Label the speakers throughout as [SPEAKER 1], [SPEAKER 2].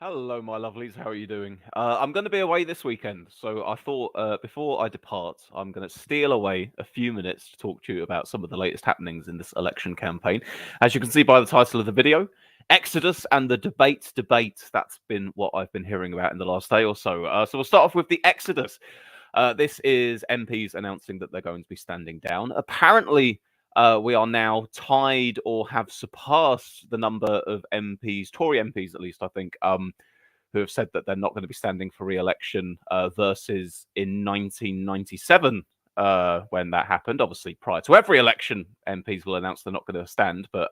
[SPEAKER 1] Hello, my lovelies. How are you doing? I'm going to be away this weekend, so I thought before I depart, I'm going to steal away a few minutes to talk to you about some of the latest happenings in this election campaign. As you can see by the title of the video, Exodus and the debate. That's been what I've been hearing about in the last day or so. So we'll start off with the Exodus. This is MPs announcing that they're going to be standing down. Apparently, we are now tied or have surpassed the number of MPs, Tory MPs at least, I think, who have said that they're not going to be standing for re-election versus in 1997 when that happened. Obviously, prior to every election, MPs will announce they're not going to stand, but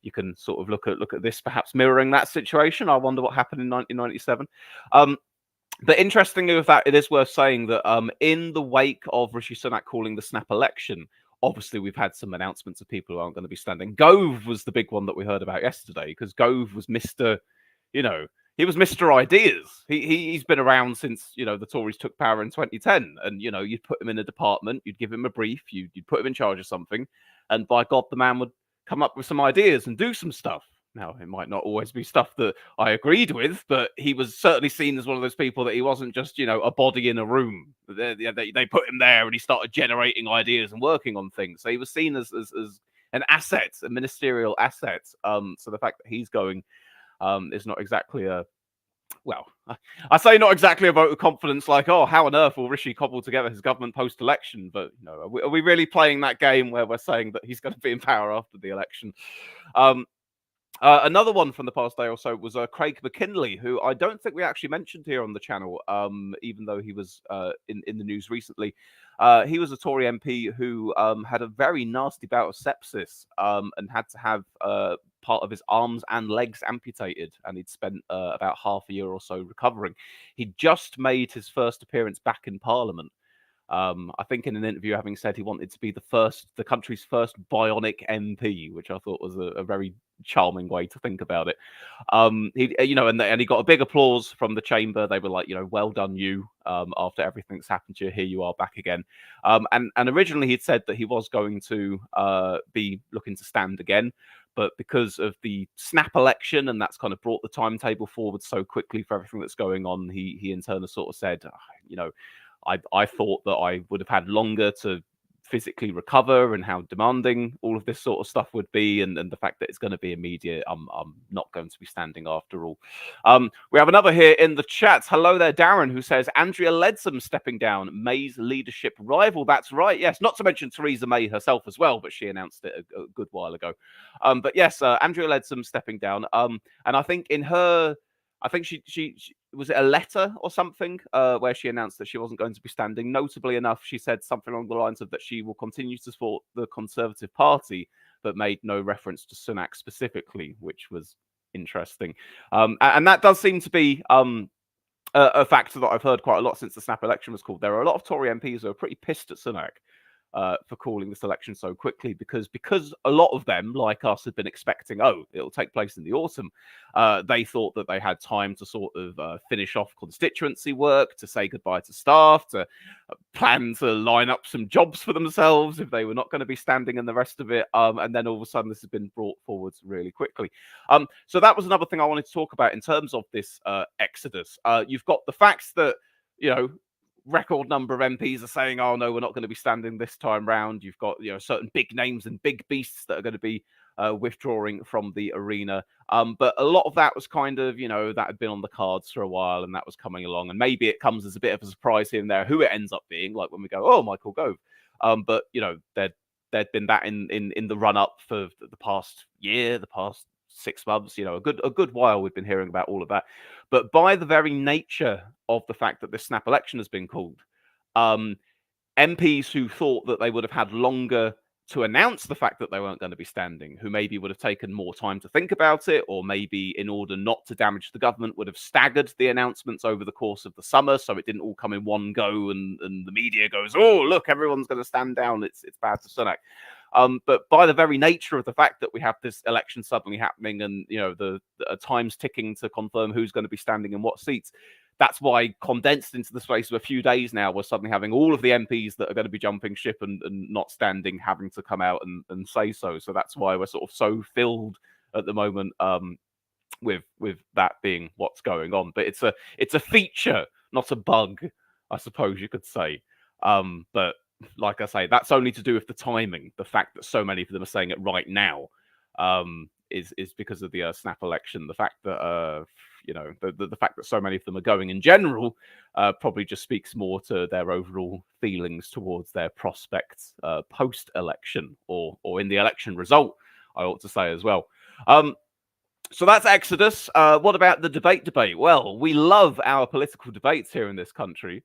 [SPEAKER 1] you can sort of look at this perhaps mirroring that situation. I wonder what happened in 1997. But interestingly, with that, it is worth saying that in the wake of Rishi Sunak calling the snap election, obviously we've had some announcements of people who aren't going to be standing. Gove was the big one that we heard about yesterday because Gove was Mr. You know, he was Mr. Ideas. He's been around since the Tories took power in 2010, and you'd put him in a department, you'd give him a brief, you'd put him in charge of something, and by God, the man would come up with some ideas and do some stuff. Now, it might not always be stuff that I agreed with, but he was certainly seen as one of those people that he wasn't just, a body in a room. They put him there and he started generating ideas and working on things. So he was seen as an asset, a ministerial asset. So the fact that he's going is not exactly I say not exactly a vote of confidence, like, oh, how on earth will Rishi cobble together his government post-election? But, are we really playing that game where we're saying that he's going to be in power after the election? Another one from the past day or so was Craig McKinley, who I don't think we actually mentioned here on the channel, even though he was in the news recently. He was a Tory MP who had a very nasty bout of sepsis and had to have part of his arms and legs amputated, and he'd spent about half a year or so recovering. He'd just made his first appearance back in Parliament. I think in an interview, having said he wanted to be the country's first bionic MP, which I thought was a very charming way to think about it. And he got a big applause from the chamber. They were like, well done, you. After everything's happened to you, here you are back again. And originally he'd said that he was going to be looking to stand again. But because of the snap election, and that's kind of brought the timetable forward so quickly for everything that's going on, he in turn has sort of said, I thought that I would have had longer to physically recover and how demanding all of this sort of stuff would be, and the fact that it's going to be immediate, I'm not going to be standing after all. We have another here in the chat. Hello there, Darren, who says Andrea Leadsom stepping down, May's leadership rival. That's right, yes. Not to mention Theresa May herself as well, but she announced it a good while ago. But yes, Andrea Leadsom stepping down. And I think she was it a letter or something where she announced that she wasn't going to be standing. Notably enough, she said something along the lines of that she will continue to support the Conservative Party, but made no reference to Sunak specifically, which was interesting. And that does seem to be a factor that I've heard quite a lot since the snap election was called. There are a lot of Tory MPs who are pretty pissed at Sunak for calling this election so quickly because a lot of them, like us, had been expecting, it'll take place in the autumn. They thought that they had time to sort of finish off constituency work, to say goodbye to staff, to plan to line up some jobs for themselves if they were not going to be standing and the rest of it. And then all of a sudden this has been brought forward really quickly. So that was another thing I wanted to talk about in terms of this exodus. You've got the facts that, record number of MPs are saying, oh, no, we're not going to be standing this time round. You've got, certain big names and big beasts that are going to be withdrawing from the arena. But a lot of that was kind of, that had been on the cards for a while and that was coming along. And maybe it comes as a bit of a surprise here and there who it ends up being, like when we go, oh, Michael Gove. But, there'd been that in the run up for the past year, the past 6 months, a good while we've been hearing about all of that. But by the very nature of the fact that this snap election has been called, MPs who thought that they would have had longer to announce the fact that they weren't going to be standing, who maybe would have taken more time to think about it, or maybe in order not to damage the government would have staggered the announcements over the course of the summer so it didn't all come in one go and the media goes, oh, look, everyone's going to stand down. It's bad for Sunak. But by the very nature of the fact that we have this election suddenly happening and, the time's ticking to confirm who's going to be standing in what seats, that's why condensed into the space of a few days now, we're suddenly having all of the MPs that are going to be jumping ship and not standing having to come out and say so. So that's why we're sort of so filled at the moment with that being what's going on. But it's a feature, not a bug, I suppose you could say. But like I say, that's only to do with the timing. The fact that so many of them are saying it right now is because of the snap election. The fact that the fact that so many of them are going in general probably just speaks more to their overall feelings towards their prospects post-election or in the election result, I ought to say as well. So that's Exodus. What about the debate? Well, we love our political debates here in this country.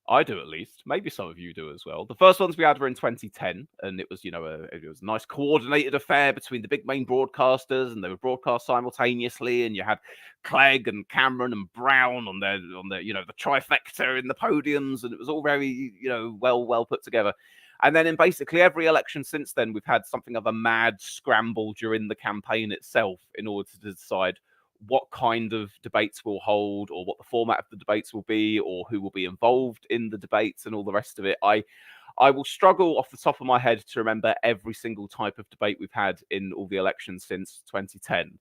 [SPEAKER 1] I do, at least. Maybe some of you do as well. The first ones we had were in 2010, and it was, it was a nice coordinated affair between the big main broadcasters, and they were broadcast simultaneously. And you had Clegg and Cameron and Brown on their, the trifecta in the podiums, and it was all very, well put together. And then in basically every election since then, we've had something of a mad scramble during the campaign itself in order to decide what kind of debates we'll hold or what the format of the debates will be or who will be involved in the debates and all the rest of it. I will struggle off the top of my head to remember every single type of debate we've had in all the elections since 2010.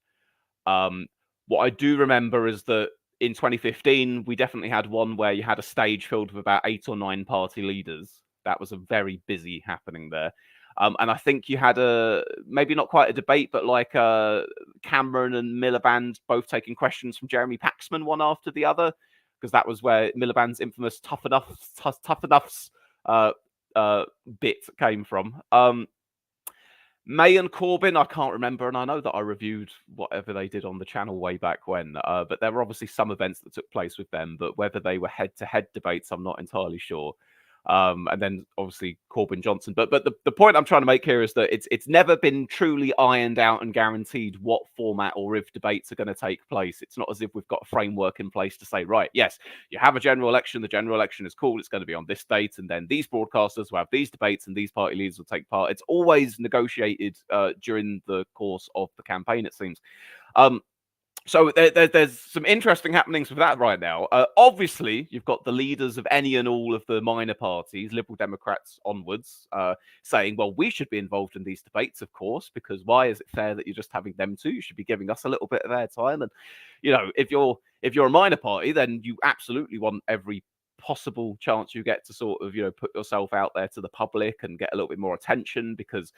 [SPEAKER 1] What I do remember is that in 2015, we definitely had one where you had a stage filled with about 8 or 9 party leaders. That was a very busy happening there. And I think you had maybe not quite a debate, but like Cameron and Miliband both taking questions from Jeremy Paxman one after the other, because that was where Miliband's infamous tough enoughs bit came from. May and Corbyn, I can't remember, and I know that I reviewed whatever they did on the channel way back when, but there were obviously some events that took place with them, but whether they were head-to-head debates, I'm not entirely sure. And then obviously Corbyn Johnson. But the point I'm trying to make here is that it's never been truly ironed out and guaranteed what format or if debates are going to take place. It's not as if we've got a framework in place to say, right, yes, you have a general election. The general election is cool. It's going to be on this date. And then these broadcasters will have these debates and these party leaders will take part. It's always negotiated during the course of the campaign, it seems. So there's some interesting happenings with that right now. Obviously, you've got the leaders of any and all of the minor parties, Liberal Democrats onwards, saying, well, we should be involved in these debates, of course, because why is it fair that you're just having them too? You should be giving us a little bit of their time. And, if you're a minor party, then you absolutely want every possible chance you get to sort of, put yourself out there to the public and get a little bit more attention because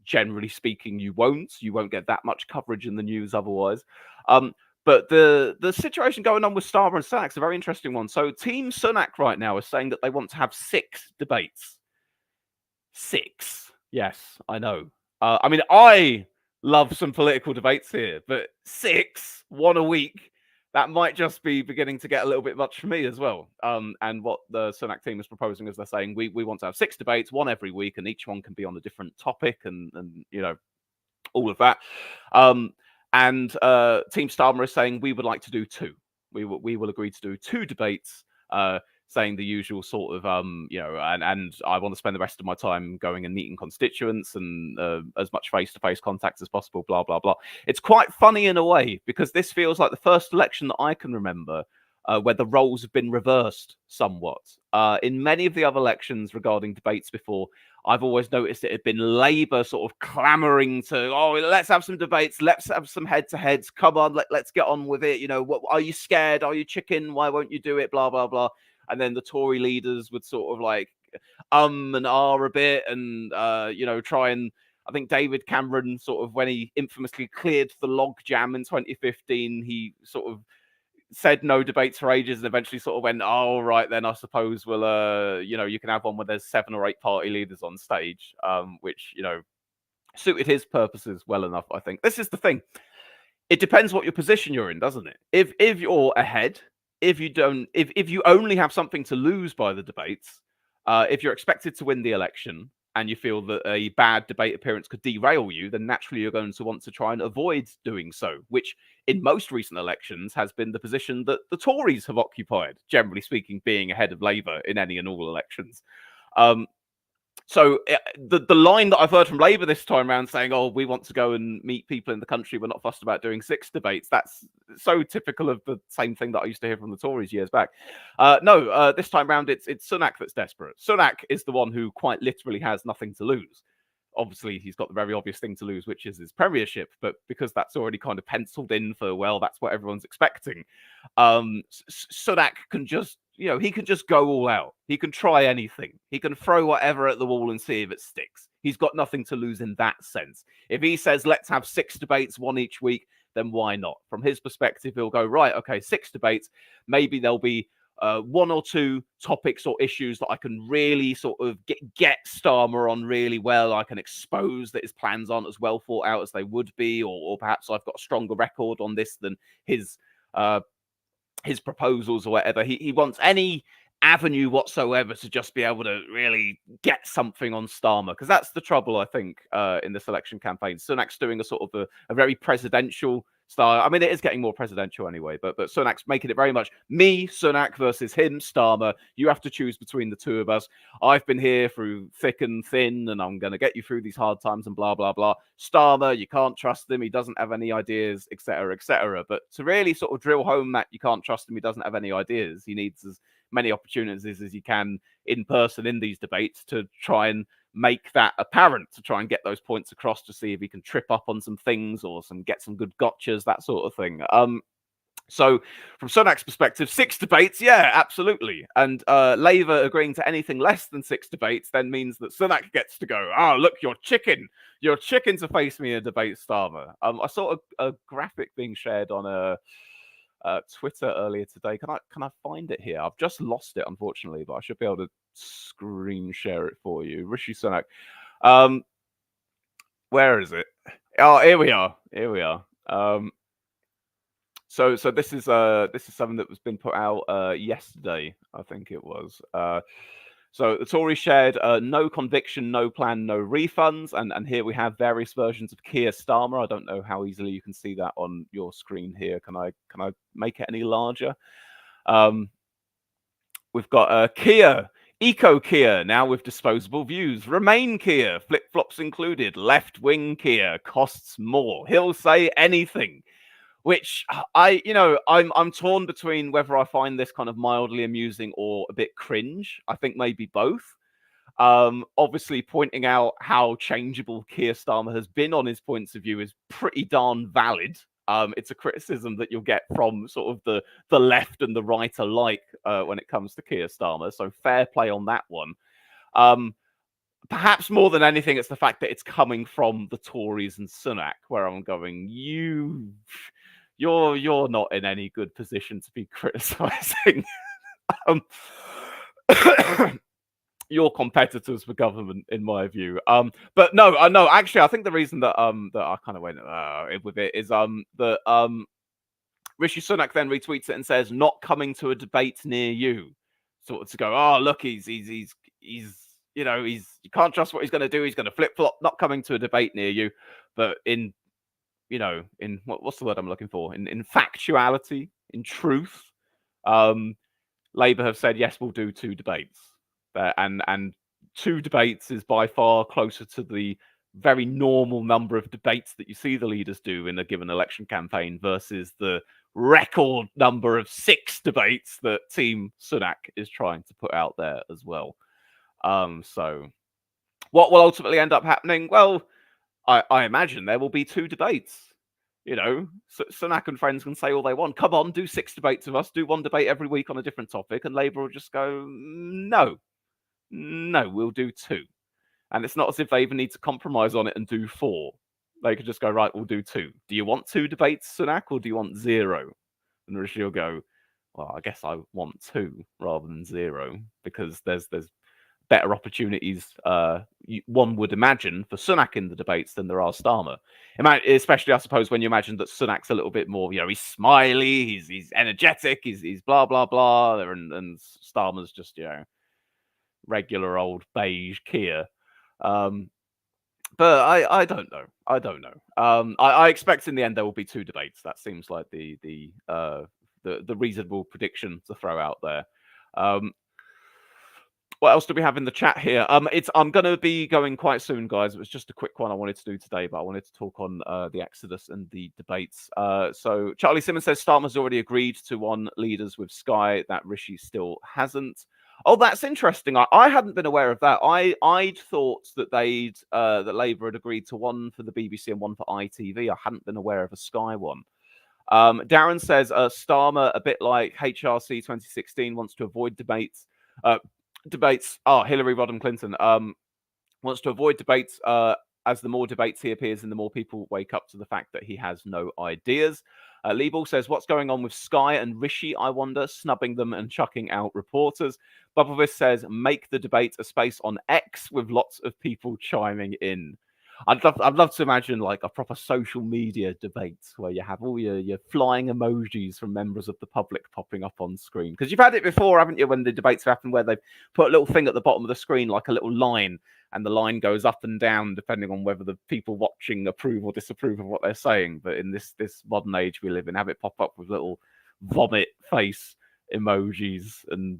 [SPEAKER 1] generally speaking, you won't get that much coverage in the news otherwise. But the situation going on with Starmer and Sunak is a very interesting one. So Team Sunak right now is saying that they want to have 6 debates. 6. Yes, I know. I mean, I love some political debates here, but 6, 1 a week, that might just be beginning to get a little bit much for me as well. And what the Sunak team is proposing is they're saying we want to have 6 debates, 1 every week, and each one can be on a different topic and all of that. And Team Starmer is saying we would like to do 2. We will agree to do 2 debates, saying the usual sort of, and I want to spend the rest of my time going and meeting constituents and as much face-to-face contact as possible, blah, blah, blah. It's quite funny in a way, because this feels like the first election that I can remember where the roles have been reversed somewhat. In many of the other elections regarding debates before, I've always noticed it had been Labour sort of clamoring to, let's have some debates, let's have some head-to-heads, come on, let's get on with it. What are you scared? Are you chicken? Why won't you do it? Blah, blah, blah. And then the Tory leaders would sort of like and ah a bit and, try and, I think David Cameron sort of, when he infamously cleared the log jam in 2015, he sort of said no debates for ages and eventually sort of went, oh, right, then I suppose we'll, you can have one where there's 7 or 8 party leaders on stage, which, suited his purposes well enough, I think. This is the thing. It depends what your position you're in, doesn't it? If you're ahead, if you only have something to lose by the debates, if you're expected to win the election and you feel that a bad debate appearance could derail you, then naturally you're going to want to try and avoid doing so, which in most recent elections has been the position that the Tories have occupied, generally speaking, being ahead of Labour in any and all elections. So the line that I've heard from Labour this time around saying, we want to go and meet people in the country, we're not fussed about doing 6 debates, that's so typical of the same thing that I used to hear from the Tories years back. No, this time round it's Sunak that's desperate. Sunak is the one who quite literally has nothing to lose. obviously he's got the very obvious thing to lose, which is his premiership. But because that's already kind of penciled in for, well, that's what everyone's expecting. Sunak can just, he can just go all out. He can try anything. He can throw whatever at the wall and see if it sticks. He's got nothing to lose in that sense. If he says, let's have 6 debates, one each week, then why not? From his perspective, he'll go, right, okay, 6 debates. Maybe there'll be 1 or 2 topics or issues that I can really sort of get Starmer on really well. I can expose that his plans aren't as well thought out as they would be, or perhaps I've got a stronger record on this than his proposals or whatever. He wants any avenue whatsoever to just be able to really get something on Starmer, because that's the trouble, I think, in this election campaign. Sunak's doing a sort of a very presidential style. I mean, it is getting more presidential anyway, but Sunak's making it very much me, Sunak, versus him, Starmer. You have to choose between the two of us. I've been here through thick and thin, and I'm going to get you through these hard times and blah, blah, blah. Starmer, you can't trust him. He doesn't have any ideas, etc., etc. But to really sort of drill home that you can't trust him, he doesn't have any ideas, he needs as many opportunities as he can in person in these debates to try and make that apparent, to try and get those points across, to see if he can trip up on some things or get some good gotchas, that sort of thing. So from Sunak's perspective, 6 debates, yeah, absolutely. And Labour agreeing to anything less than 6 debates then means that Sunak gets to go, look, you're chicken to face me in a debate, Starmer. I saw a graphic being shared on Twitter earlier today. Can I find it here? I've just lost it, unfortunately, but I should be able to screen share it for you. Rishi Sunak. Where is it? Oh, here we are. So this is something that was been put out yesterday, I think it was. So the Tories shared no conviction, no plan, no refunds, and here we have various versions of Keir Starmer. I don't know how easily you can see that on your screen here. Can I make it any larger? We've got Keir, Eco Keir, now with disposable views. Remain Keir, flip-flops included. Left-wing Keir, costs more. He'll say anything. Which I'm torn between whether I find this kind of mildly amusing or a bit cringe. I think maybe both. Obviously, pointing out how changeable Keir Starmer has been on his points of view is pretty darn valid. It's a criticism that you'll get from sort of the left and the right alike when it comes to Keir Starmer. So fair play on that one. Perhaps more than anything, it's the fact that it's coming from the Tories and Sunak, where I'm going, you're not in any good position to be criticizing your competitors for government, in my view. But no, actually, I think the reason that that I kind of went with it is that Rishi Sunak then retweets it and says, "Not coming to a debate near you," sort of to go, oh look, he's you can't trust what he's going to do. He's going to flip flop. Not coming to a debate near you, but in what's the word I'm looking for? In factuality, in truth, Labour have said, yes, we'll do 2 debates. And 2 debates is by far closer to the very normal number of debates that you see the leaders do in a given election campaign versus the record number of 6 debates that Team Sunak is trying to put out there as well. So what will ultimately end up happening? Well, I imagine there will be 2 debates. Sunak and friends can say all they want. Come on, do 6 debates of us. Do 1 debate every week on a different topic. And Labour will just go, no, we'll do 2. And it's not as if they even need to compromise on it and do 4. They could just go, right, we'll do 2. Do you want 2 debates, Sunak, or do you want 0? And Rishi will go, well, I guess I want 2 rather than 0, because there's better opportunities, one would imagine, for Sunak in the debates than there are Starmer. Especially, I suppose, when you imagine that Sunak's a little bit more, he's smiley, he's energetic, he's blah, blah, blah, and Starmer's just, regular old beige Keir. But I don't know. I expect in the end there will be 2 debates. That seems like the reasonable prediction to throw out there. What else do we have in the chat here? I'm going to be going quite soon, guys. It was just a quick one I wanted to do today, but I wanted to talk on the Exodus and the debates. So Charlie Simmons says Starmer's already agreed to on leaders with Sky, that Rishi still hasn't. Oh, that's interesting. I hadn't been aware of that. I'd thought that that Labour had agreed to one for the BBC and one for ITV. I hadn't been aware of a Sky one. Darren says Starmer, a bit like HRC 2016, wants to avoid debates. Hillary Rodham Clinton wants to avoid debates. As the more debates he appears in, the more people wake up to the fact that he has no ideas. Liebel says, what's going on with Sky and Rishi, I wonder, snubbing them and chucking out reporters. Bubblevis says, make the debate a space on X with lots of people chiming in. I'd love to imagine like a proper social media debate where you have all your flying emojis from members of the public popping up on screen. Because you've had it before, haven't you, when the debates have happened where they've put a little thing at the bottom of the screen, like a little line, and the line goes up and down depending on whether the people watching approve or disapprove of what they're saying. But in this modern age we live in, have it pop up with little vomit face emojis and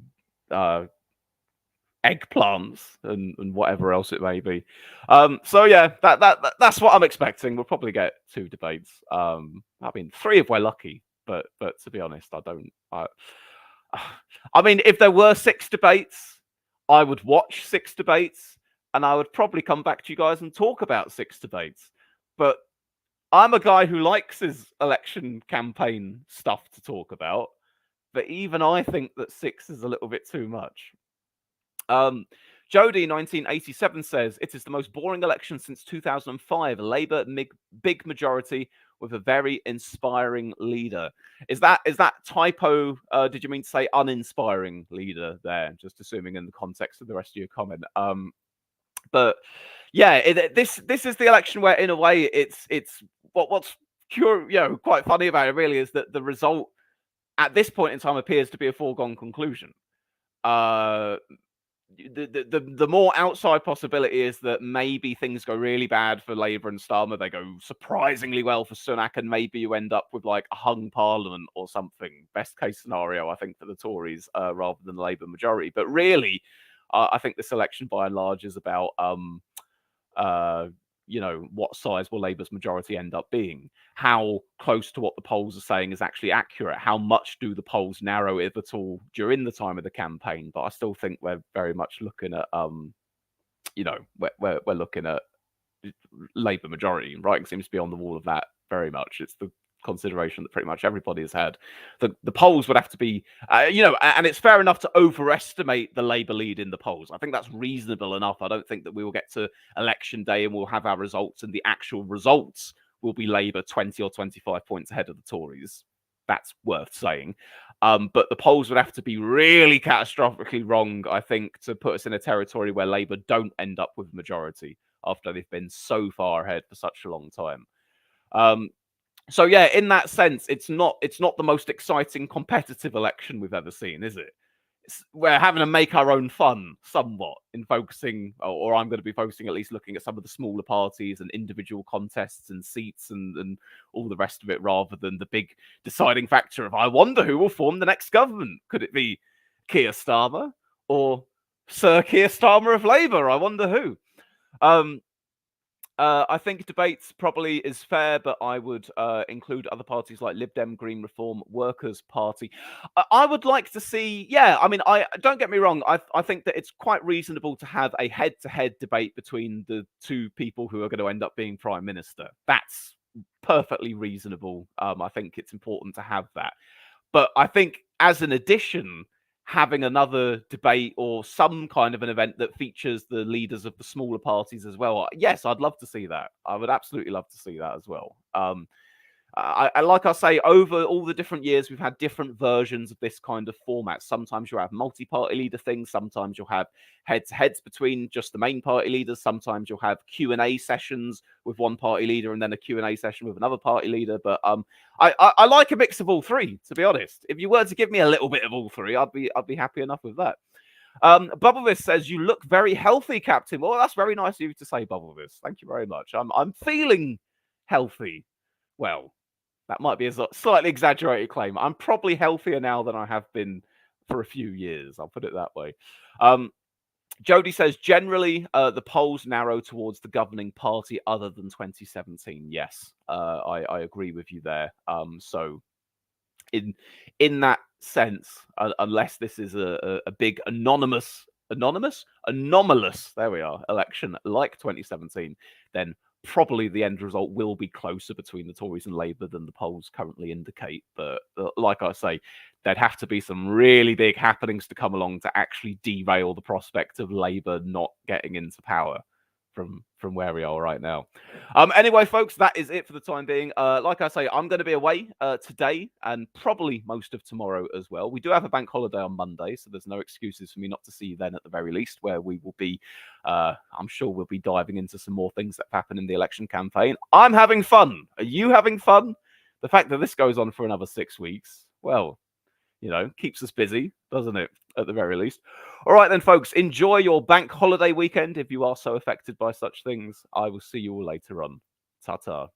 [SPEAKER 1] eggplants and whatever else it may be. So yeah, that's what I'm expecting. We'll probably get 2 debates. I mean, 3 if we're lucky, but to be honest, I mean, if there were 6 debates, I would watch 6 debates, and I would probably come back to you guys and talk about 6 debates. But I'm a guy who likes his election campaign stuff to talk about, but even I think that 6 is a little bit too much. Jody 1987 says it is the most boring election since 2005. Labour big majority with a very inspiring leader. Is that typo? Did you mean to say uninspiring leader there? Just assuming in the context of the rest of your comment. But yeah, this is the election where, in a way, it's what's quite funny about it really is that the result at this point in time appears to be a foregone conclusion. The more outside possibility is that maybe things go really bad for Labour and Starmer. They go surprisingly well for Sunak, and maybe you end up with like a hung parliament or something. Best case scenario, I think, for the Tories rather than the Labour majority. But really, I think this election by and large is about what size will Labour's majority end up being? How close to what the polls are saying is actually accurate? How much do the polls narrow, if at all, during the time of the campaign? But I still think we're very much looking at, we're looking at Labour majority. Writing seems to be on the wall of that very much. It's the consideration that pretty much everybody has had. The polls would have to be, and it's fair enough to overestimate the Labour lead in the polls. I think that's reasonable enough. I don't think that we will get to election day and we'll have our results and the actual results will be Labour 20 or 25 points ahead of the Tories. That's worth saying. But the polls would have to be really catastrophically wrong, I think, to put us in a territory where Labour don't end up with a majority after they've been so far ahead for such a long time. So yeah, in that sense, it's not the most exciting competitive election we've ever seen, is it? We're having to make our own fun somewhat in focusing, or I'm going to be focusing at least looking at some of the smaller parties and individual contests and seats and all the rest of it, rather than the big deciding factor of, I wonder who will form the next government. Could it be Keir Starmer or Sir Keir Starmer of Labour? I wonder who. I think debates probably is fair, but I would include other parties like Lib Dem, Green Reform, Workers' Party. I would like to see, I don't get me wrong, I think that it's quite reasonable to have a head-to-head debate between the 2 people who are going to end up being Prime Minister. That's perfectly reasonable. I think it's important to have that. But I think as an addition, having another debate or some kind of an event that features the leaders of the smaller parties as well. Yes, I'd love to see that. I would absolutely love to see that as well. I like I say, over all the different years, we've had different versions of this kind of format. Sometimes you'll have multi-party leader things. Sometimes you'll have heads between just the main party leaders. Sometimes you'll have Q&A sessions with one party leader and then a Q&A session with another party leader. But I like a mix of all 3, to be honest. If you were to give me a little bit of all 3, I'd be happy enough with that. Bubblevis says, you look very healthy, Captain. Well, that's very nice of you to say, Bubblevis. Thank you very much. I'm feeling healthy. Well, that might be a slightly exaggerated claim. I'm probably healthier now than I have been for a few years. I'll put it that way. Jody says, generally, the polls narrow towards the governing party other than 2017. Yes, I agree with you there. So in that sense, unless this is a big anomalous, there we are, election like 2017, then probably the end result will be closer between the Tories and Labour than the polls currently indicate. But like I say, there'd have to be some really big happenings to come along to actually derail the prospect of Labour not getting into power from where we are right now. Anyway, folks, that is it for the time being. Like I say, I'm going to be away today and probably most of tomorrow as well. We do have a bank holiday on Monday, so there's no excuses for me not to see you then at the very least, where we will be, I'm sure we'll be diving into some more things that happen in the election campaign. I'm having fun. Are you having fun? The fact that this goes on for another 6 weeks, well, keeps us busy, doesn't it? At the very least. All right, then, folks, enjoy your bank holiday weekend if you are so affected by such things. I will see you all later on. Ta-ta.